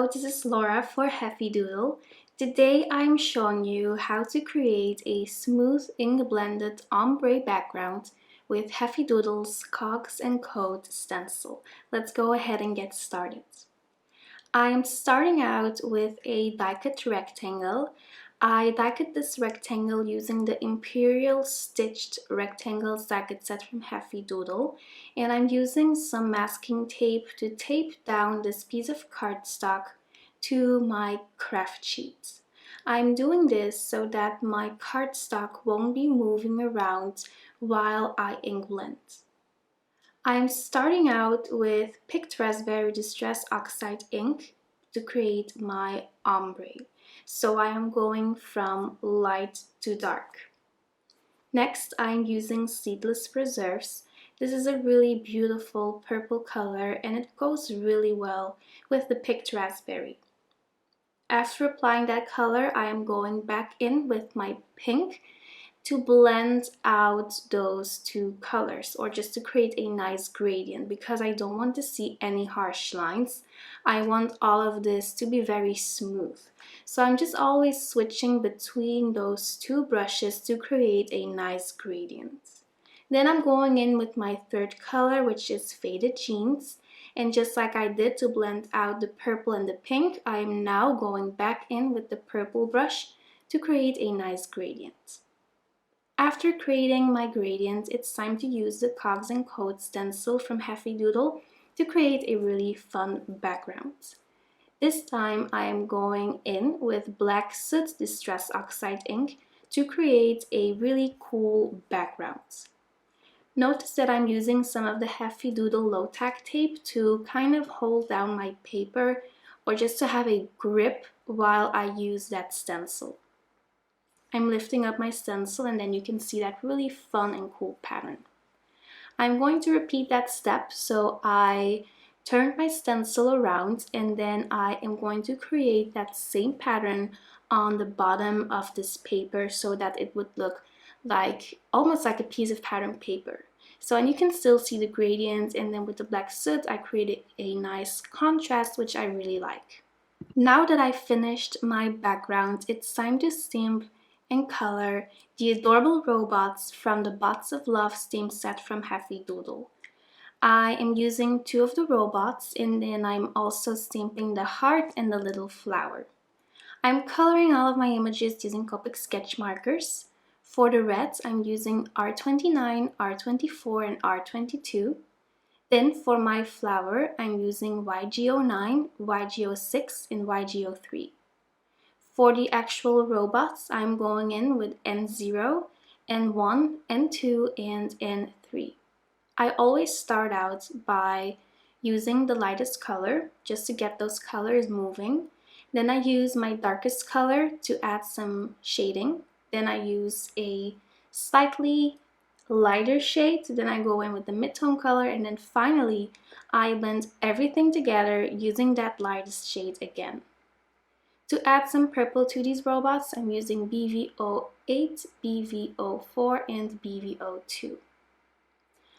Hello, this is Laura for Heffy Doodle. Today I'm showing you how to create a smooth ink blended ombre background with Heffy Doodle's Cogs Code Stencil. Let's go ahead and get started. I'm starting out with a die-cut rectangle. I die-cut this rectangle using the Imperial stitched rectangles die-cut set from Heffy Doodle, and I'm using some masking tape to tape down this piece of cardstock to my craft sheet. I'm doing this so that my cardstock won't be moving around while I ink blend. I'm starting out with picked raspberry distress oxide ink to create my ombre. So I am going from light to dark. Next, I'm using Seedless preserves. This is a really beautiful purple color and it goes really well with the picked raspberry. After applying that color, I am going back in with my pink to blend out those two colors, or just to create a nice gradient, because I don't want to see any harsh lines. I want all of this to be very smooth. So I'm just always switching between those two brushes to create a nice gradient. Then I'm going in with my third color, which is Faded Jeans. And just like I did to blend out the purple and the pink, I am now going back in with the purple brush to create a nice gradient. After creating my gradient, it's time to use the Cogs Code stencil from Heffy Doodle to create a really fun background. This time I am going in with black Soot Distress Oxide ink to create a really cool background. Notice that I'm using some of the Heffy Doodle low tack tape to kind of hold down my paper, or just to have a grip while I use that stencil. I'm lifting up my stencil and then you can see that really fun and cool pattern. I'm going to repeat that step, so I turn my stencil around and then I am going to create that same pattern on the bottom of this paper so that it would look like almost like a piece of pattern paper. So, and you can still see the gradient, and then with the black soot I created a nice contrast which I really like. Now that I've finished my background, it's time to stamp and color the adorable robots from the Bots of Love stamp set from Heffy Doodle. I am using two of the robots, and then I'm also stamping the heart and the little flower. I'm coloring all of my images using Copic sketch markers. For the reds, I'm using R29, R24, and R22. Then for my flower, I'm using YG09, YG06, and YG03. For the actual robots, I'm going in with N0, N1, N2, and N3. I always start out by using the lightest color just to get those colors moving. Then I use my darkest color to add some shading. Then I use a slightly lighter shade. Then I go in with the mid-tone color, and then finally I blend everything together using that lightest shade again. To add some purple to these robots, I'm using BV08, BV04, and BV02.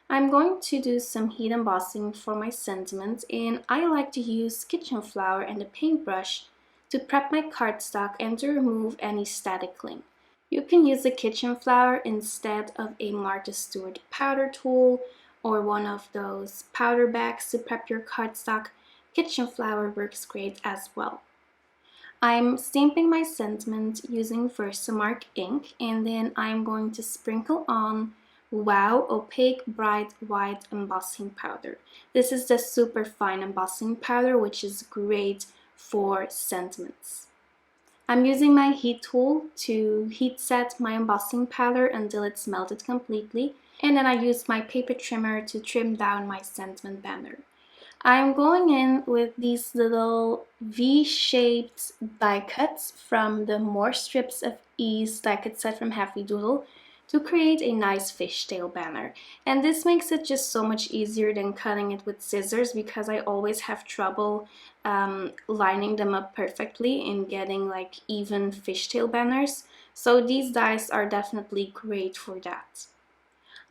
I'm going to do some heat embossing for my sentiment, and I like to use kitchen flour and a paintbrush to prep my cardstock and to remove any static cling. You can use the kitchen flour instead of a Martha Stewart powder tool or one of those powder bags to prep your cardstock. Kitchen flour works great as well. I'm stamping my sentiment using Versamark ink, and then I'm going to sprinkle on Wow Opaque Bright White Embossing Powder. This is the super fine embossing powder, which is great for sentiments. I'm using my heat tool to heat set my embossing powder until it's melted completely, and then I use my paper trimmer to trim down my sentiment banner. I'm going in with these little V-shaped die cuts from the More Strips of Ease die cut set from Heffy Doodle to create a nice fishtail banner. And this makes it just so much easier than cutting it with scissors, because I always have trouble lining them up perfectly and getting like even fishtail banners. So these dies are definitely great for that.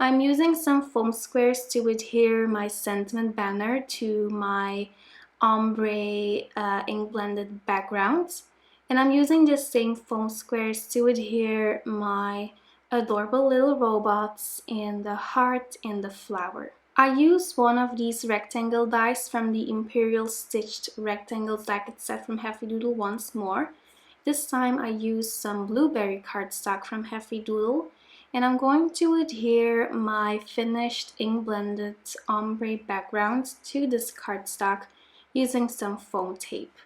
I'm using some foam squares to adhere my sentiment banner to my ombre ink blended background. And I'm using the same foam squares to adhere my adorable little robots and the heart and the flower. I used one of these rectangle dies from the Imperial stitched rectangles jacket set from Heffy Doodle once more. This time I used some blueberry cardstock from Heffy Doodle, and I'm going to adhere my finished ink blended ombre background to this cardstock using some foam tape.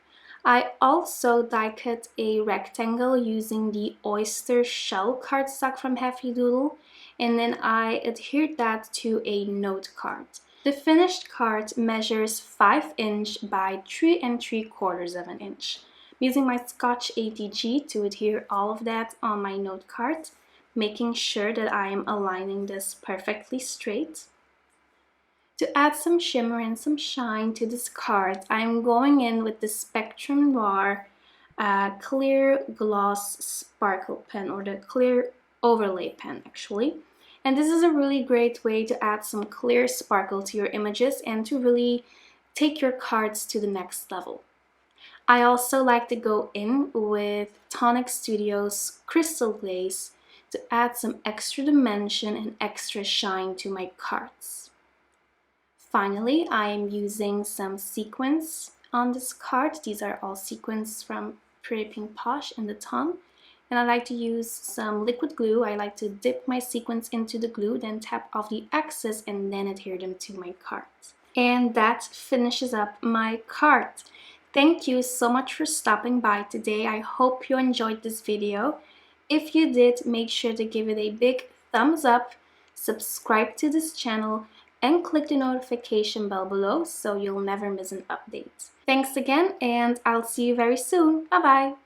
I also die cut a rectangle using the Oyster shell cardstock from Heffy Doodle, and then I adhered that to a note card. The finished card measures 5 inch by 3 3/4 inch. I'm using my Scotch ATG to adhere all of that on my note card, making sure that I am aligning this perfectly straight. To add some shimmer and some shine to this card, I'm going in with the Spectrum Noir clear gloss sparkle pen, or the clear overlay pen actually. And this is a really great way to add some clear sparkle to your images and to really take your cards to the next level. I also like to go in with Tonic Studios Crystal Glaze to add some extra dimension and extra shine to my cards. Finally, I am using some sequins on this card. These are all sequins from Pretty Pink Posh and the tongue. And I like to use some liquid glue. I like to dip my sequins into the glue, then tap off the excess and then adhere them to my cards. And that finishes up my card. Thank you so much for stopping by today. I hope you enjoyed this video. If you did, make sure to give it a big thumbs up, subscribe to this channel, and click the notification bell below so you'll never miss an update. Thanks again, and I'll see you very soon. Bye bye!